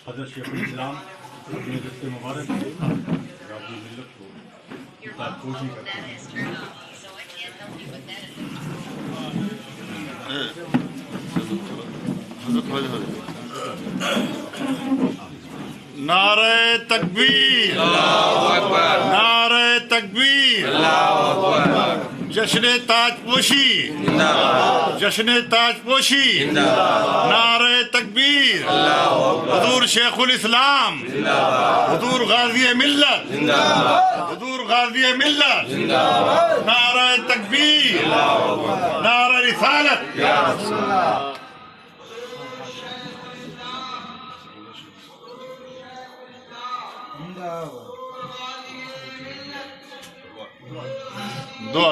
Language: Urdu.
حضرت شیخ الاسلام اپنے دست مبارک سے راجی ملت کو کتاب کوشی کرتے ہیں. نعرہ تکبیر، نعرہ تکبیر، جشن تاج پوشی، جشن تاج پوشی، نعرہ تکبیر، حضور شیخ الاسلام، حضور غازی ملت، حضور غازی ملت، نعرہ تکبیر، نعرہ رسالت. دعا